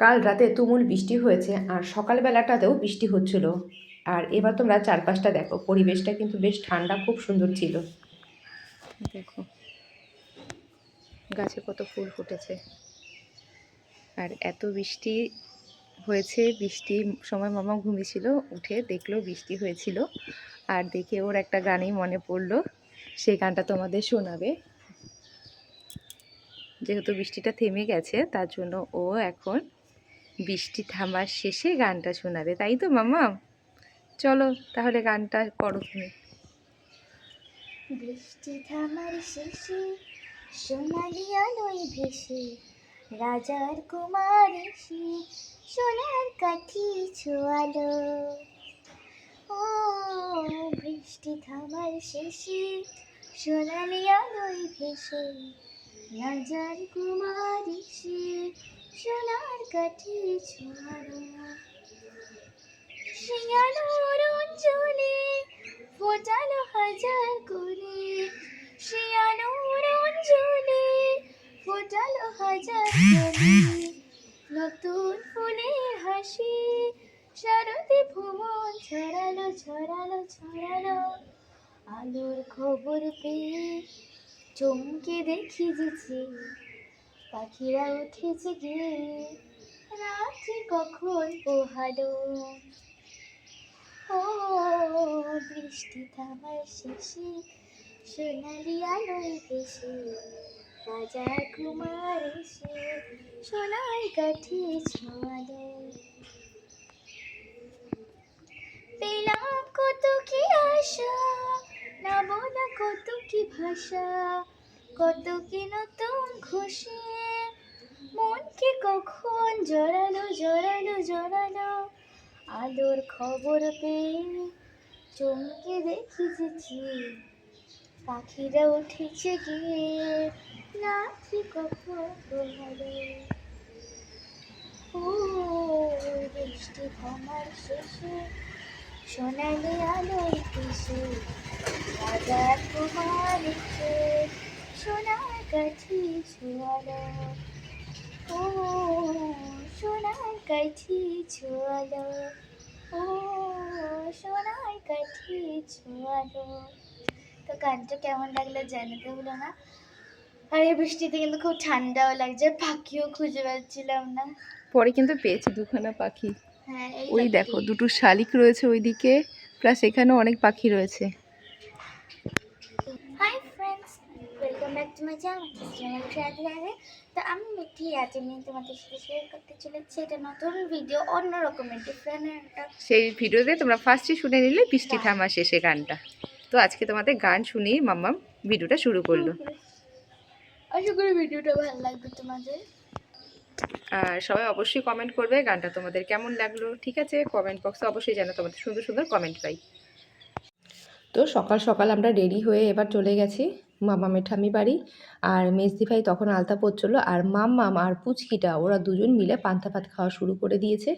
কাল রাতে তুমুল বৃষ্টি হয়েছে আর সকালবেলাটাতেও বৃষ্টি হচ্ছিল। আর এবার তোমরা চারপাশটা দেখো, পরিবেশটা কিন্তু বেশ ঠান্ডা, খুব সুন্দর ছিল। দেখো গাছে কত ফুল ফুটেছে। আর এত বৃষ্টি হয়েছে, বৃষ্টির সময় মামা ঘুমিয়েছিল, উঠে দেখলো বৃষ্টি হয়েছিল। আর দেখে ওর একটা গানই মনে পড়লো, সেই গানটা তোমাদের শোনাবে। যেহেতু বৃষ্টিটা থেমে গেছে, তার জন্য ও এখন বৃষ্টি থামার শেষে গানটা শোনাবে, তাই তো মামা? চলো তাহলে গানটা করো তুমি। বৃষ্টি থামার শেষে সোনালি আলোয় ভেসে রাজার কুমার এসে সোনার কাঠি ছোয়ালো। ও বৃষ্টি থামার শেষে সোনালি আলোয় ভেসে রাজার কুমার এসে সোনার কাঠি ছোয়ালো। শিয়ালোর অঞ্চলে ফোটালো হাজার করে, শিয়ালোর অঞ্চলে ফোটালো হাজার করে নতুন ফুলের হাসি, শারদে ভুবন ছড়ালো ছড়ালো ছড়ালো। আলোর খবর পেয়ে চমকে দেখি যেছে পাখিরা উঠেছে গিয়ে, রাত্রি কখন পোহালো। ও বৃষ্টি থামার শেষে সোনালি আলোয় ভেসে রাজার কুমার এসে সোনার কাঠি ছোঁয়ালো। পেলাম কত কি আশা, না বলা কত কি ভাষা, কত কি নতুন খুশি, মনকে কখন জড়ালো জড়ালো জড়ালো। আলোর খবর পেয়ে চমকে দেখেছি পাখিরা উঠেছে গিয়ে, রাত্রি কখন পোহালো। ও বৃষ্টি থামার শেষে সোনালি আলোয় ভেসে রাজার কুমার এসে সোনার কাঠি ছোঁয়ালো। ও সোনার কাঠি ছোঁয়ালো, ও সোনার কাঠি ছোঁয়ালো। তো গানটা কেমন লাগলো জানাতে হলো না। আর এই বৃষ্টিতে কিন্তু খুব ঠান্ডাও লাগছে, পাখিও খুঁজে পাচ্ছিলাম না। পরে কিন্তু পেয়েছি দুখানা পাখি। হ্যাঁ ওই দেখো দুটো শালিক রয়েছে ওইদিকে, প্লাস এখানেও অনেক পাখি রয়েছে। Hi friends, welcome back to my channel. তো আমি মিঠি, আজ আমি তোমাদের সাথে শেয়ার করতে চলেছি এটা নতুন ভিডিও, অন্য রকমের ডিফারেন্ট একটা। সেই ভিডিওতে তোমরা ফার্স্টই শুনে নিলে বৃষ্টি থামার শেষে গানটা। তো আজকে তোমাদের গান শুনিয়ে মাম্মাম ভিডিওটা শুরু করলো। আশা করি ভিডিওটা ভালো লাগবে তোমাদের। আর সবাই অবশ্যই কমেন্ট করবে গানটা তোমাদের কেমন লাগলো। ঠিক আছে, কমেন্ট বক্সে অবশ্যই যেন তোমাদের সুন্দর সুন্দর কমেন্ট পাই। তো সকাল সকাল আমরা রেডি হয়ে এবার চলে গেছি মামামের ঠাম্মি বাড়ি। আর মেজদি ভাই তখন আলতা পরছিল, আর মাম্মাম আর পুচকিটা ওরা দুজন মিলে পান্তা ভাত খাওয়া শুরু করে দিয়েছে।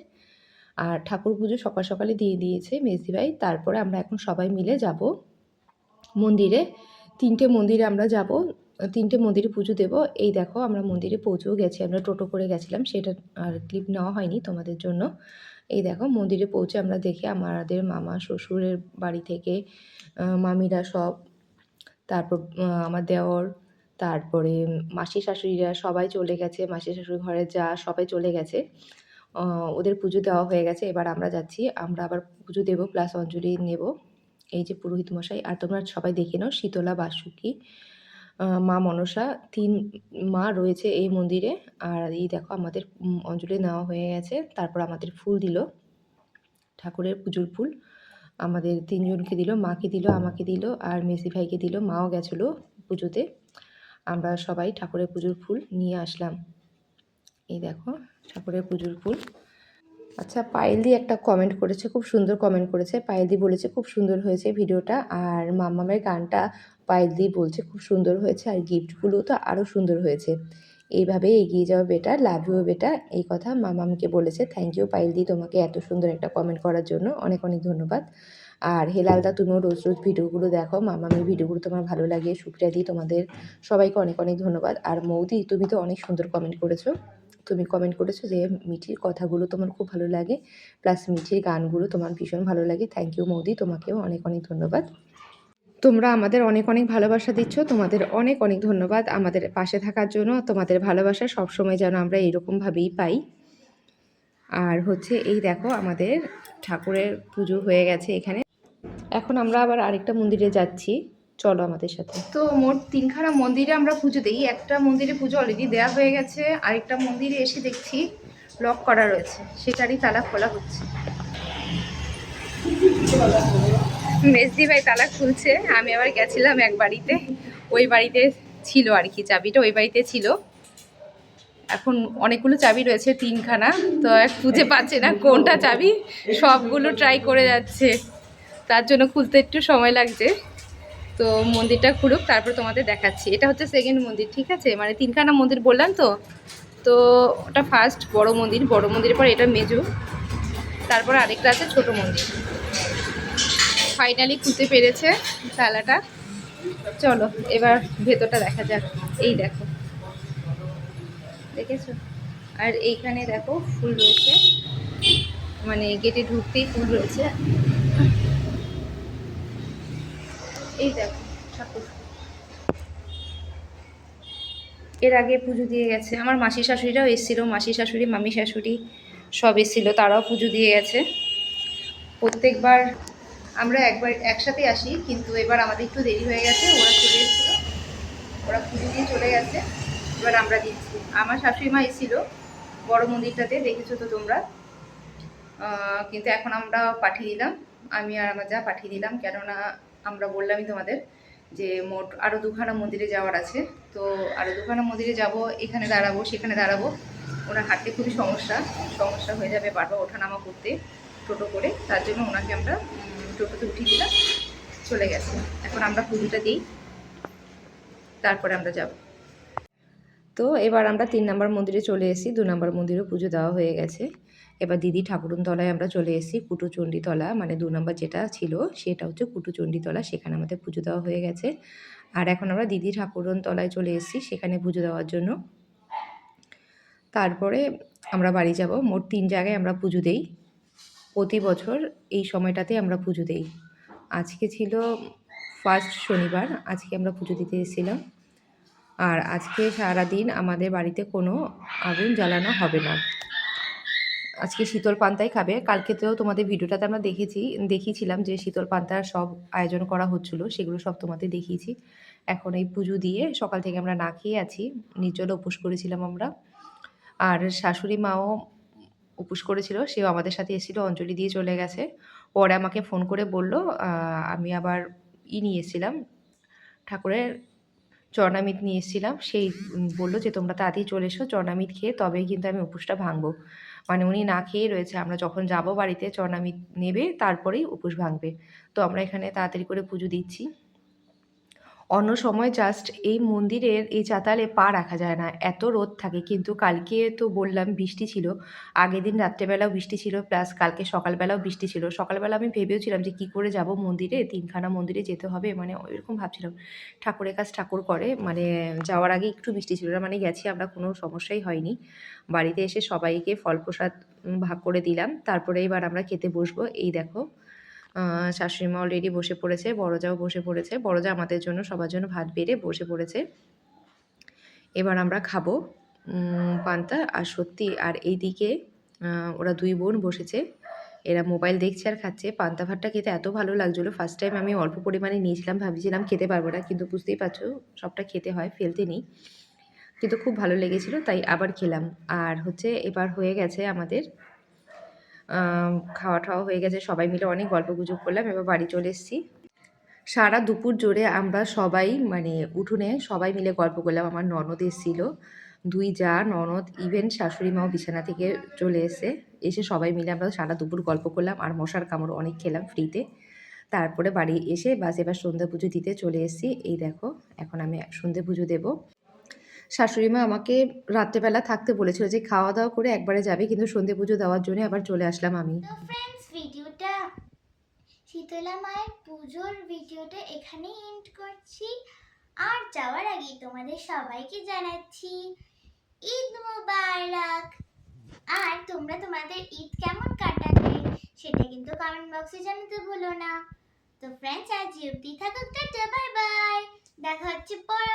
আর ঠাকুর পুজো সকাল সকালে দিয়ে দিয়েছে মেজদি ভাই। তারপরে আমরা এখন সবাই মিলে যাব মন্দিরে। 3টে মন্দিরে আমরা যাব, 3টে মন্দিরে পুজো দেব। এই দেখো আমরা মন্দিরে পৌঁছেও গেছি, আমরা টোটো করে গেছিলাম, সেটা আর ক্লিপ নেওয়া হয়নি তোমাদের জন্য। এই দেখো মন্দিরে পৌঁছে আমরা দেখে আমাদের মামা শ্বশুরের বাড়ি থেকে মামিরা সব, তারপর আমার দেওর, তারপরে মাসি শাশুড়িরা সবাই চলে গেছে, মাসি শাশুড়ি ঘরে যা সবাই চলে গেছে। ওদের পুজো দেওয়া হয়ে গেছে, এবার আমরা যাচ্ছি, আমরা আবার পুজো দেবো প্লাস অঞ্জলি নেব। এই যে পুরোহিত মশাই, আর তোমরা সবাই দেখে নাও শীতলা, বাসুকি, মা মনসা, 3 মা রয়েছে এই মন্দিরে। আর এই দেখো আমাদের অঞ্জলি নেওয়া হয়ে গেছে, তারপর আমাদের ফুল দিল, ঠাকুরের পুজোর ফুল আমাদের 3 জনকে দিল, মাকে দিল, আমাকে দিল, আর মেসি ভাইকে দিল, মাও গেছিলো পুজোতে। আমরা সবাই ঠাকুরের পুজোর ফুল নিয়ে আসলাম। এই দেখো ঠাকুরের পুজোর ফুল। আচ্ছা, পায়েলদি একটা কমেন্ট করেছে, খুব সুন্দর কমেন্ট করেছে। পায়েলদি বলেছে খুব সুন্দর হয়েছে ভিডিওটা, আর মাম্মামের গানটা পায়েলদি বলছে খুব সুন্দর হয়েছে, আর গিফটগুলো তো আরও সুন্দর হয়েছে। এইভাবেই এগিয়ে যাও বেটা, লাভ ইউ বেটা, এই কথা মামামকে বলেছে। থ্যাংক ইউ পায়েলদি, তোমাকে এত সুন্দর একটা কমেন্ট করার জন্য অনেক অনেক ধন্যবাদ। আর হেলালদা, তুমিও রোজ রোজ ভিডিওগুলো দেখো, মামামের ভিডিওগুলো তোমার ভালো লাগে। সুপ্রিয়াদি, তোমাদের সবাইকে অনেক অনেক ধন্যবাদ। আর মৌদি, তুমি তো অনেক সুন্দর কমেন্ট করেছো, তুমি কমেন্ট করেছো যে মিঠির কথাগুলো তোমার খুব ভালো লাগে, প্লাস মিঠির গানগুলো তোমার ভীষণ ভালো লাগে। থ্যাংক ইউ মৌদি, তোমাকেও অনেক অনেক ধন্যবাদ। তোমরা আমাদের অনেক অনেক ভালোবাসা দিচ্ছ, তোমাদের অনেক অনেক ধন্যবাদ আমাদের পাশে থাকার জন্য। তোমাদের ভালোবাসা সবসময় যেন আমরা এইরকমভাবেই পাই। আর হচ্ছে এই দেখো আমাদের ঠাকুরের পুজো হয়ে গেছে এখানে। এখন আমরা আবার আরেকটা মন্দিরে যাচ্ছি, চলো আমাদের সাথে। তো মোট 3খানা মন্দিরে আমরা পুজো দিই। একটা মন্দিরে পুজো অলরেডি দেওয়া হয়ে গেছে, আরেকটা মন্দিরে এসে দেখছি লক করা রয়েছে, সেটারই তালা খোলা হচ্ছে। মেজদি ভাই তালা খুলছে। আমি আবার গেছিলাম এক বাড়িতে, ওই বাড়িতে ছিল আর কি চাবিটা, ওই বাড়িতে ছিল। এখন অনেকগুলো চাবি রয়েছে, 3খানা, তো এক খুঁজে পাচ্ছে না কোনটা চাবি, সবগুলো ট্রাই করে যাচ্ছে, তার জন্য খুলতে একটু সময় লাগছে। তো মন্দিরটা খুলুক, তারপর তোমাদের দেখাচ্ছি। এটা হচ্ছে সেকেন্ড মন্দির, ঠিক আছে, মানে 3খানা মন্দির বললাম তো। তো ওটা ফার্স্ট বড় মন্দির, বড় মন্দিরের পর এটা মেজো, তারপর আরেকটা আছে ছোট মন্দির। ফাইনালি খুলতে পেরেছে তালাটা। চলো এবার ভেতরটা দেখা যাক। এই দেখো, দেখেছো? আর এইখানে দেখো ফুল রয়েছে, মানে গেটে ঢুকতেই ফুল রয়েছে। এই দেখো ঠাকুর এর আগে পুজো দিয়ে গেছে। আমার মাসি শাশুড়িরাও এসেছিলো, মাসি শাশুড়ি মামি শাশুড়ি সব এসেছিলো, তারাও পুজো দিয়ে গেছে। প্রত্যেকবার আমরা একবার একসাথে আসি, কিন্তু এবার আমাদের একটু দেরি হয়ে গেছে, ওরা চলে এসেছিলো, ওরা পুজো দিয়ে চলে গেছে, এবার আমরা দিচ্ছি। আমার শাশুড়ি মা এসেছিলো বড় মন্দিরটাতে, দেখেছো তো তোমরা। কিন্তু এখন আমরা পাঠিয়ে দিলাম, আমি আর আমার যা পাঠিয়ে দিলাম, কেননা আমরা বললামই তোমাদের যে মোট আরও 2খানা মন্দিরে যাওয়ার আছে। তো আরও 2খানা মন্দিরে যাব, এখানে দাঁড়াবো সেখানে দাঁড়াবো, ওনার হাঁটতে খুবই সমস্যা হয়ে যাবে বারবার ওঠানামা করতে টোটো করে, তার জন্য ওনাকে আমরা টোটোতে উঠিয়ে দিলাম, চলে গেছে। এখন আমরা পুজোটা দিই, তারপরে আমরা যাব। তো এবার আমরা 3 নম্বর মন্দিরে চলে এসেছি, 2 নম্বর মন্দিরেও পুজো দেওয়া হয়ে গেছে। এবার দিদি ঠাকুরনতলায় আমরা চলে এসেছি, কুটুচণ্ডীতলা, মানে 2 নম্বর যেটা ছিল সেটা হচ্ছে কুটুচণ্ডীতলা, সেখানে আমাদের পুজো দেওয়া হয়ে গেছে। আর এখন আমরা দিদি ঠাকুরনতলায় চলে এসেছি সেখানে পুজো দেওয়ার জন্য। তারপরে আমরা বাড়ি যাব। মোট 3 জায়গায় আমরা পুজো দেই, প্রতি বছর এই সময়টাতে আমরা পুজো দেই। আজকে ছিল ফার্স্ট শনিবার, আজকে আমরা পুজো দিতে এসেছিলাম। আর আজকে সারাদিন আমাদের বাড়িতে কোনো আগুন জ্বালানো হবে না, আজকে শীতল পান্তাই খাবে। কালকেতেও তোমাদের ভিডিওটাতে আমরা দেখিয়েছিলাম যে শীতল পান্তার সব আয়োজন করা হচ্ছিল, সেগুলো সব তোমাদের দেখিয়েছি। এখন এই পুজো দিয়ে সকাল থেকে আমরা না খেয়ে আছি, নির্জলা উপোস করেছিলাম আমরা। আর শাশুড়ি মাও উপোস করেছিল, সেও আমাদের সাথে এসেছিলো, অঞ্জলি দিয়ে চলে গেছে। পরে আমাকে ফোন করে বলল, আমি আবার নিয়ে এসেছিলাম ঠাকুরের চরণামৃত নিয়ে এসেছিলাম, সেই বললো যে তোমরা তাড়াতাড়ি চলে এসো, চরণামৃত খেয়ে তবেই কিন্তু আমি উপোসটা ভাঙবো। মানে উনি না খেয়েই রয়েছে, আমরা যখন যাব বাড়িতে চরণামৃত নেবে তারপরেই উপোস ভাঙবে। তো আমরা এখানে তাড়াতাড়ি করে পুজো দিচ্ছি। অন্য সময় জাস্ট এই মন্দিরের এই চাতালে পা রাখা যায় না, এত রোদ থাকে। কিন্তু কালকে তো বললাম বৃষ্টি ছিল, আগের দিন রাত্রেবেলাও বৃষ্টি ছিল, প্লাস কালকে সকালবেলাও বৃষ্টি ছিল। সকালবেলা আমি ভেবেওছিলাম যে কী করে যাব মন্দিরে, 3খানা মন্দিরে যেতে হবে, মানে ওইরকম ভাবছিলাম। ঠাকুরের কাজ ঠাকুর করে, মানে যাওয়ার আগে একটু বৃষ্টি ছিল না, মানে গেছি আমরা, কোনো সমস্যাই হয়নি। বাড়িতে এসে সবাইকে ফল প্রসাদ ভাগ করে দিলাম, তারপরে এবার আমরা খেতে বসবো। এই দেখো শাশুড়িমা অলরেডি বসে পড়েছে, বড়জাও বসে পড়েছে, বড়জা আমাদের জন্য সবার জন্য ভাত বেড়ে বসে পড়েছে। এবার আমরা খাবো পান্তা। আর সত্যি, আর এইদিকে ওরা 2 বোন বসেছে, এরা মোবাইল দেখছে আর খাচ্ছে। পান্তা ভাতটা খেতে এত ভালো লাগছিলো, ফার্স্ট টাইম আমি অল্প পরিমাণে নিয়েছিলাম, ভাবছিলাম খেতে পারবো না, কিন্তু বুঝতেই পারছো সবটা খেতে হয়, ফেলতে নেই। কিন্তু খুব ভালো লেগেছিলো, তাই আবার খেলাম। আর হচ্ছে এবার হয়ে গেছে আমাদের খাওয়া টাওয়া হয়ে গেছে, সবাই মিলে অনেক গল্পগুজব করলাম, এবার বাড়ি চলে এসেছি। সারা দুপুর জুড়ে আমরা সবাই, মানে উঠোনে সবাই মিলে গল্প করলাম। আমার ননদ এসেছিল, 2 জা, ননদ, ইভেন শাশুড়ি মাও বিছানা থেকে চলে এসে সবাই মিলে আমরা সারা দুপুর গল্প করলাম, আর মশার কামড় অনেক খেলাম ফ্রিতে। তারপরে বাড়ি এসে বাস এবার সন্ধ্যা পুজো দিতে চলে এসেছি। এই দেখো এখন আমি সন্ধ্যে পুজো দেবো। শাশুড়ি মা আমাকে রাত্রেবেলা থাকতে বলেছিল যে খাওয়া দাওয়া করে একবারে যাবে, কিন্তু সন্ধ্যে পুজো দেওয়ার জন্য আবার চলে আসলাম আমি। তো ফ্রেন্ডস, ভিডিওটা শীতলা মায়ের পুজোর ভিডিওটা এখানেই এন্ড করছি। আর যাওয়ার আগে তোমাদের সবাইকে জানাচ্ছি ঈদ মোবারক। আর তোমরা তোমাদের ঈদ কেমন কাটালে সেটা কিন্তু কমেন্ট বক্সে জানাতে ভুলো না। তো ফ্রেন্ডস, আজ অবধি থাকুক, টাটা, বাই বাই। দেখা হচ্ছে পরের